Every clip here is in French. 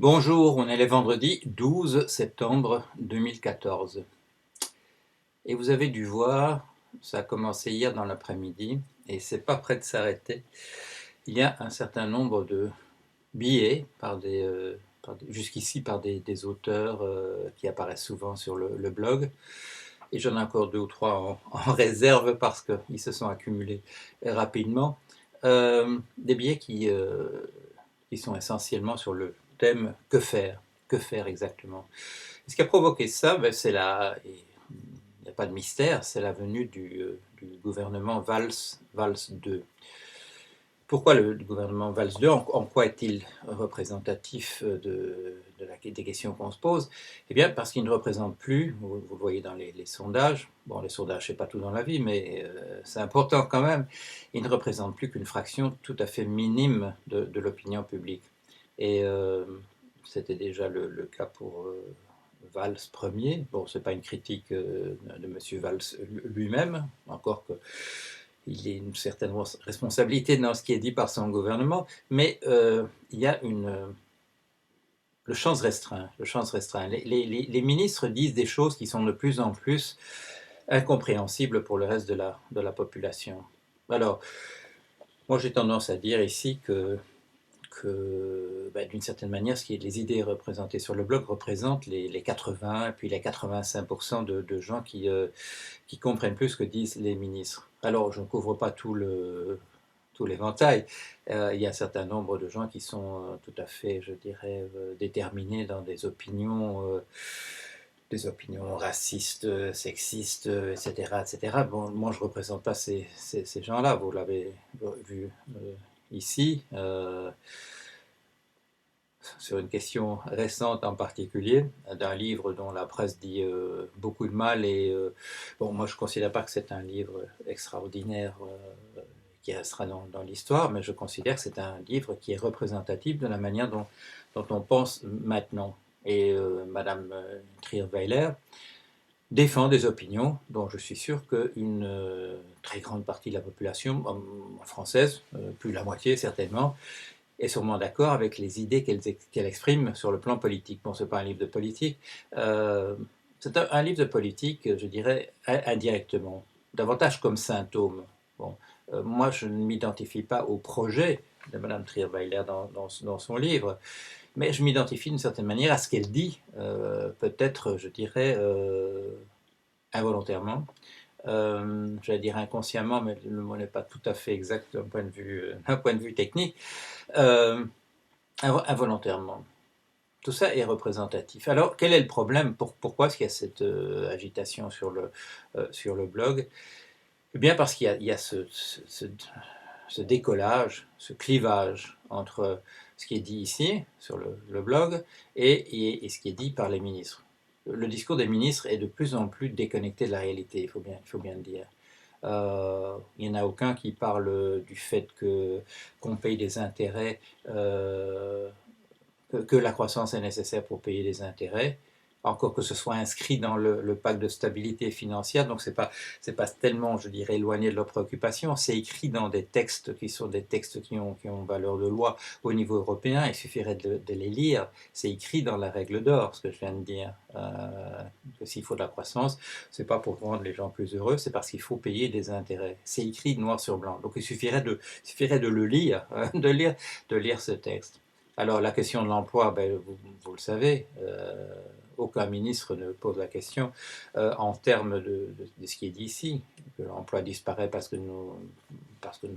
Bonjour, on est le vendredi 12 septembre 2014. Et vous avez dû voir, ça a commencé hier dans l'après-midi, et c'est pas prêt de s'arrêter. Il y a un certain nombre de billets, jusqu'ici par des auteurs qui apparaissent souvent sur le blog, et j'en ai encore deux ou trois en réserve parce qu'ils se sont accumulés rapidement. Des billets qui sont essentiellement sur le thème que faire. Que faire exactement? Ce qui a provoqué ça, ben, il n'y a pas de mystère, c'est la venue du gouvernement Valls 2. Pourquoi le gouvernement Valls 2? En quoi est-il représentatif des questions qu'on se pose? Eh bien, parce qu'il ne représente plus, vous le voyez dans les sondages, bon, les sondages, c'est pas tout dans la vie, mais c'est important quand même, il ne représente plus qu'une fraction tout à fait minime de l'opinion publique. Et c'était déjà le cas pour Valls premier. Bon, ce n'est pas une critique de M. Valls lui-même, encore qu'il ait une certaine responsabilité dans ce qui est dit par son gouvernement, mais il y a le champ se restreint. Le champ se restreint. Les ministres disent des choses qui sont de plus en plus incompréhensibles pour le reste de la population. Alors, moi j'ai tendance à dire ici que d'une certaine manière, les idées représentées sur le blog représentent les 80 et puis les 85% de gens qui comprennent plus ce que disent les ministres. Alors, je ne couvre pas tout l'éventail. Il y a un certain nombre de gens qui sont tout à fait, je dirais, déterminés dans des opinions racistes, sexistes, etc., etc. Bon, moi, je ne représente pas ces gens-là, vous l'avez vu ici. Sur une question récente en particulier, d'un livre dont la presse dit beaucoup de mal. Et bon, moi je ne considère pas que c'est un livre extraordinaire qui restera dans l'histoire, mais je considère que c'est un livre qui est représentatif de la manière dont on pense maintenant. Et Madame Trierweiler défend des opinions dont je suis sûr qu'une très grande partie de la population française, plus de la moitié certainement, est sûrement d'accord avec les idées qu'elle exprime sur le plan politique. Bon, ce n'est pas un livre de politique, c'est un livre de politique, je dirais, indirectement, davantage comme symptôme. Bon, moi, je ne m'identifie pas au projet de Mme Trierweiler dans son livre, mais je m'identifie d'une certaine manière à ce qu'elle dit, peut-être, je dirais, involontairement. J'allais dire inconsciemment, mais le mot n'est pas tout à fait exact d'un point de vue technique. Involontairement. Tout ça est représentatif. Alors, quel est le problème? Pourquoi est-ce qu'il y a cette agitation sur le blog? Eh bien, parce qu'il y a ce décollage, ce clivage entre ce qui est dit ici, sur le blog, et ce qui est dit par les ministres. Le discours des ministres est de plus en plus déconnecté de la réalité, il faut bien le dire. Il n'y en a aucun qui parle du fait qu'on paye des intérêts, que la croissance est nécessaire pour payer des intérêts, encore que ce soit inscrit dans le pacte de stabilité financière, donc c'est pas tellement, je dirais, éloigné de leurs préoccupations, c'est écrit dans des textes qui sont des textes qui ont valeur de loi au niveau européen, il suffirait de les lire, c'est écrit dans la règle d'or, ce que je viens de dire, que s'il faut de la croissance, c'est pas pour rendre les gens plus heureux, c'est parce qu'il faut payer des intérêts, c'est écrit noir sur blanc, donc il suffirait de le lire, de lire ce texte. Alors la question de l'emploi, ben, vous le savez, aucun ministre ne pose la question en termes de ce qui est dit ici, que l'emploi disparaît parce que nous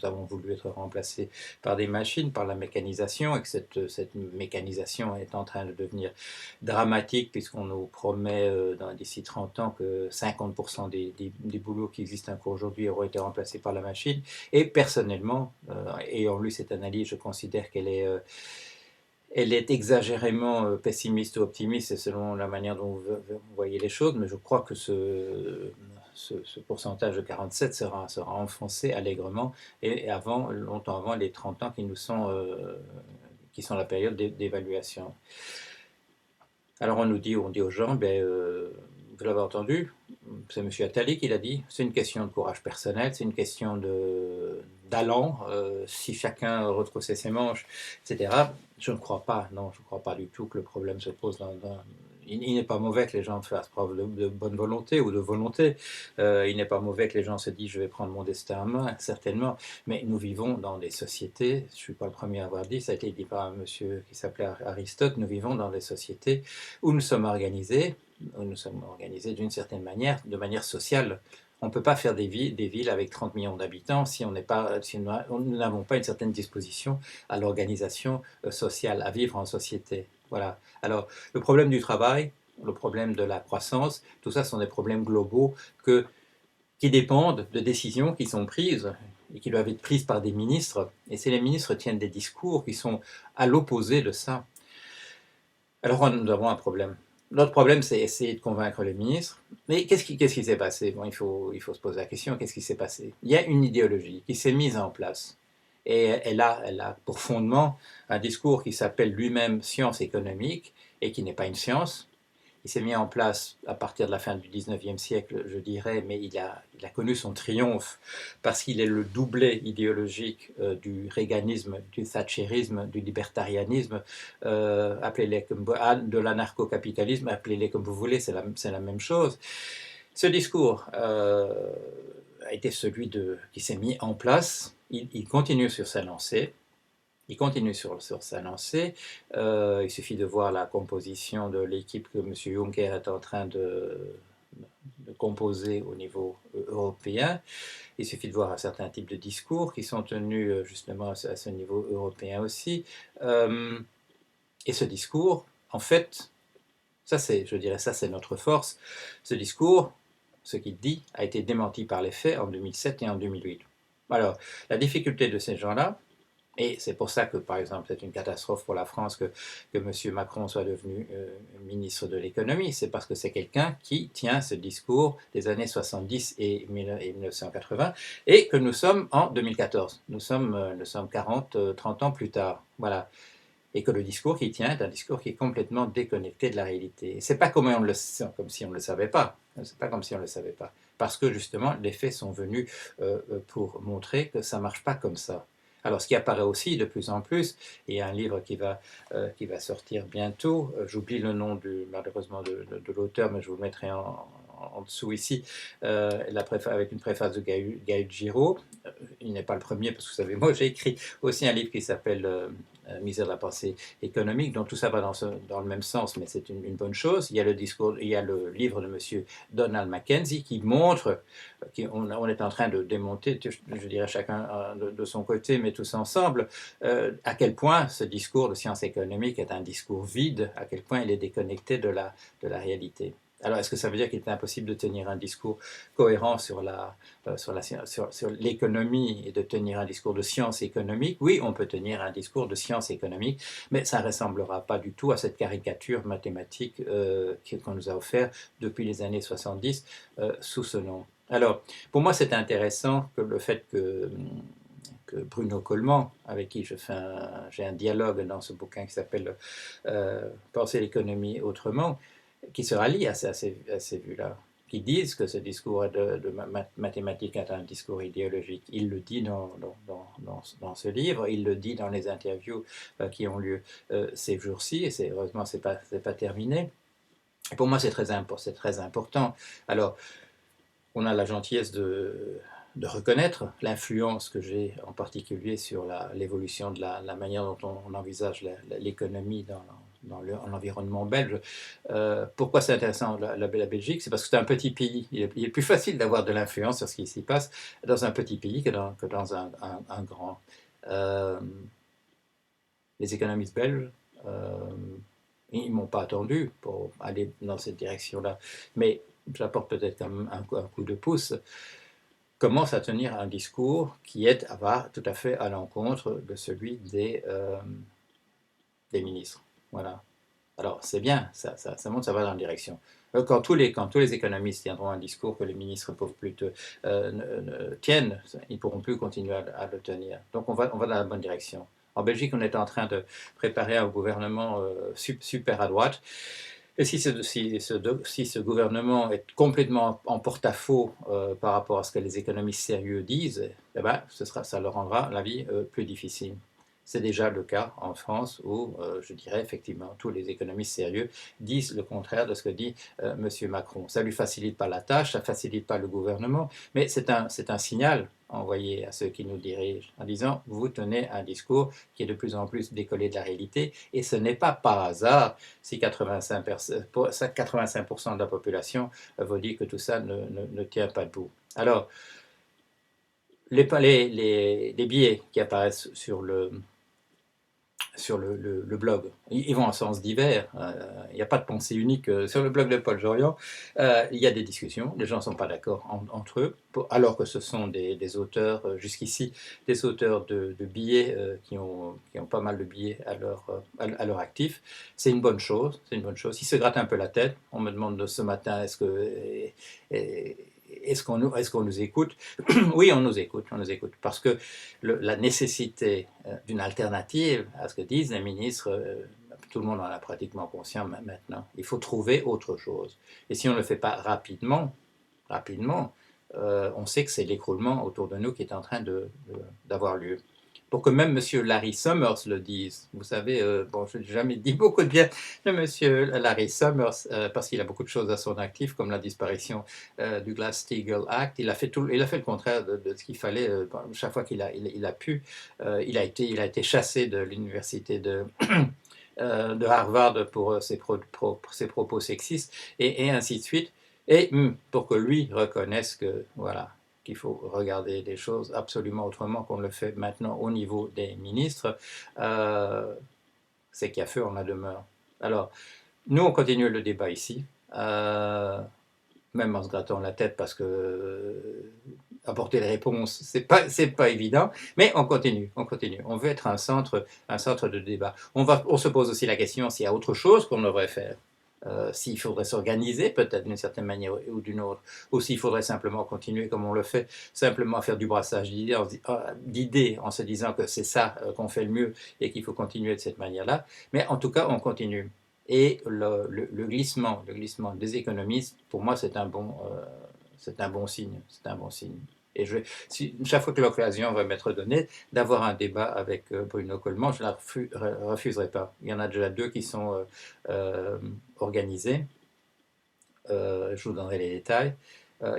avons voulu être remplacés par des machines, par la mécanisation, et que cette mécanisation est en train de devenir dramatique puisqu'on nous promet d'ici 30 ans que 50% des boulots qui existent encore aujourd'hui auront été remplacés par la machine. Et personnellement, ayant lu cette analyse, je considère elle est exagérément pessimiste ou optimiste, selon la manière dont vous voyez les choses, mais je crois que ce pourcentage de 47 sera enfoncé allègrement, et longtemps avant les 30 ans qui sont la période d'évaluation. Alors on dit aux gens, vous l'avez entendu, c'est M. Attali qui l'a dit, c'est une question de courage personnel, c'est une question d'allant, si chacun retroussait ses manches, etc. Je ne crois pas, non, je ne crois pas du tout que le problème se pose il n'est pas mauvais que les gens fassent preuve de bonne volonté ou de volonté. Il n'est pas mauvais que les gens se disent je vais prendre mon destin en main, certainement. Mais nous vivons dans des sociétés, je ne suis pas le premier à avoir dit, ça a été dit par un monsieur qui s'appelait Aristote, nous vivons dans des sociétés où nous sommes organisés d'une certaine manière, de manière sociale. On ne peut pas faire des villes avec 30 millions d'habitants si nous n'avons pas une certaine disposition à l'organisation sociale, à vivre en société. Voilà. Alors, le problème du travail, le problème de la croissance, tout ça sont des problèmes globaux qui dépendent de décisions qui sont prises et qui doivent être prises par des ministres. Et si les ministres tiennent des discours qui sont à l'opposé de ça, alors nous avons un problème. Notre problème, c'est essayer de convaincre les ministres. Mais qu'est-ce qui s'est passé? Bon, il faut se poser la question, qu'est-ce qui s'est passé? Il y a une idéologie qui s'est mise en place. Et elle a pour fondement un discours qui s'appelle lui-même science économique et qui n'est pas une science. Il s'est mis en place à partir de la fin du 19e siècle, je dirais, mais il a connu son triomphe parce qu'il est le doublet idéologique du reaganisme, du thatcherisme, du libertarianisme, appelez-les comme de l'anarcho-capitalisme, appelez-les comme vous voulez, c'est la même chose. Ce discours a été celui qui s'est mis en place, il continue sur sa lancée. Il continue sur sa lancée. Il suffit de voir la composition de l'équipe que M. Juncker est en train de composer au niveau européen. Il suffit de voir un certain type de discours qui sont tenus justement à ce niveau européen aussi. Et ce discours, en fait, je dirais ça c'est notre force. Ce discours, ce qu'il dit, a été démenti par les faits en 2007 et en 2008. Alors, la difficulté de ces gens-là, et c'est pour ça que, par exemple, c'est une catastrophe pour la France que M. Macron soit devenu ministre de l'économie. C'est parce que c'est quelqu'un qui tient ce discours des années 70 et 1980 et que nous sommes en 2014. Nous sommes 30 ans plus tard. Voilà. Et que le discours qu'il tient est un discours qui est complètement déconnecté de la réalité. C'est pas comme si on ne le savait pas. C'est pas comme si on ne le savait pas. Parce que justement, les faits sont venus pour montrer que ça ne marche pas comme ça. Alors, ce qui apparaît aussi de plus en plus, il y a un livre qui va sortir bientôt, j'oublie le nom malheureusement de l'auteur, mais je vous le mettrai en dessous ici, avec une préface de Gaël Giraud. Il n'est pas le premier, parce que vous savez, moi j'ai écrit aussi un livre qui s'appelle Misère de la pensée économique, donc tout ça va dans le même sens, mais c'est une bonne chose. Il y a le livre de M. Donald Mackenzie qui montre on est en train de démonter, je dirais chacun de son côté, mais tous ensemble, à quel point ce discours de science économique est un discours vide, à quel point il est déconnecté de la réalité. Alors, est-ce que ça veut dire qu'il est impossible de tenir un discours cohérent sur l'économie et de tenir un discours de science économique? Oui, on peut tenir un discours de science économique, mais ça ne ressemblera pas du tout à cette caricature mathématique qu'on nous a offert depuis les années 70 sous ce nom. Alors, pour moi, c'est intéressant que le fait que Bruno Coleman, avec qui j'ai un dialogue dans ce bouquin qui s'appelle Penser l'économie autrement, qui se rallie à ces vues-là, qui disent que ce discours de mathématiques est un discours idéologique. Il le dit dans ce livre, il le dit dans les interviews qui ont lieu ces jours-ci, et heureusement, ce n'est pas terminé. Et pour moi, c'est très important. Alors, on a la gentillesse de reconnaître l'influence que j'ai en particulier sur l'évolution de la manière dont on envisage l'économie dans l'environnement belge. Pourquoi c'est intéressant la Belgique? C'est parce que c'est un petit pays. Il est plus facile d'avoir de l'influence sur ce qui s'y passe dans un petit pays que dans un grand. Les économistes belges, ils ne m'ont pas attendu pour aller dans cette direction-là. Mais j'apporte peut-être quand même un coup de pouce, commence à tenir un discours qui va tout à fait à l'encontre de celui des ministres. Voilà. Alors c'est bien, ça montre, ça va dans la direction. Quand tous les économistes tiendront un discours que les ministres peuvent plus tiennent, ils ne pourront plus continuer à le tenir. Donc on va dans la bonne direction. En Belgique, on est en train de préparer un gouvernement super à droite. Et si ce gouvernement est complètement en porte-à-faux par rapport à ce que les économistes sérieux disent, eh ben, ça leur rendra la vie plus difficile. C'est déjà le cas en France où, je dirais effectivement, tous les économistes sérieux disent le contraire de ce que dit M. Macron. Ça ne lui facilite pas la tâche, ça ne facilite pas le gouvernement, mais c'est un signal envoyé à ceux qui nous dirigent en disant vous tenez un discours qui est de plus en plus décollé de la réalité et ce n'est pas par hasard si 85% de la population vous dit que tout ça ne tient pas debout. Alors, les billets qui apparaissent sur le blog. Ils vont en sens divers. Il n'y a pas de pensée unique. Sur le blog de Paul Jorian, il y a des discussions. Les gens ne sont pas d'accord entre eux, alors que ce sont des auteurs, jusqu'ici, des auteurs de billets qui ont pas mal de billets à leur actif. C'est une bonne chose. C'est une bonne chose. Ils se grattent un peu la tête. On me demande ce matin, est-ce qu'on nous écoute? Oui, on nous écoute, parce que la nécessité d'une alternative à ce que disent les ministres, tout le monde en a pratiquement conscience maintenant. Il faut trouver autre chose. Et si on ne le fait pas rapidement, on sait que c'est l'écroulement autour de nous qui est en train d'avoir lieu. Pour que même M. Larry Summers le dise. Vous savez, bon, je n'ai jamais dit beaucoup de bien de M. Larry Summers, parce qu'il a beaucoup de choses à son actif, comme la disparition du Glass-Steagall Act. Il a fait le contraire de ce qu'il fallait. Chaque fois qu'il a pu, il a été chassé de l'université de Harvard pour ses propos sexistes, et ainsi de suite. Et pour que lui reconnaisse que, voilà, qu'il faut regarder les choses absolument autrement qu'on le fait maintenant au niveau des ministres, c'est qu'il y a feu en la demeure. Alors, nous, on continue le débat ici, même en se grattant la tête parce que apporter les réponses, c'est pas évident, mais on continue. On veut être un centre de débat. On se pose aussi la question s'il y a autre chose qu'on devrait faire. S'il faudrait s'organiser peut-être d'une certaine manière ou d'une autre, ou s'il faudrait simplement continuer comme on le fait, simplement à faire du brassage d'idées en se disant que c'est ça qu'on fait le mieux et qu'il faut continuer de cette manière-là. Mais en tout cas, on continue. Et le glissement des économistes, pour moi, c'est un bon signe. C'est un bon signe. Et chaque fois que l'occasion va m'être donnée d'avoir un débat avec Bruno Coleman, je ne la refuserai pas. Il y en a déjà 2 qui sont organisés. Je vous donnerai les détails.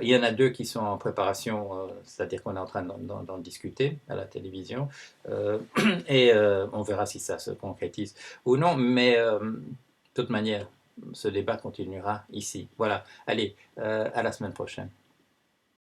Il y en a 2 qui sont en préparation, c'est-à-dire qu'on est en train d'en discuter à la télévision. Et on verra si ça se concrétise ou non. Mais de toute manière, ce débat continuera ici. Voilà. Allez, à la semaine prochaine.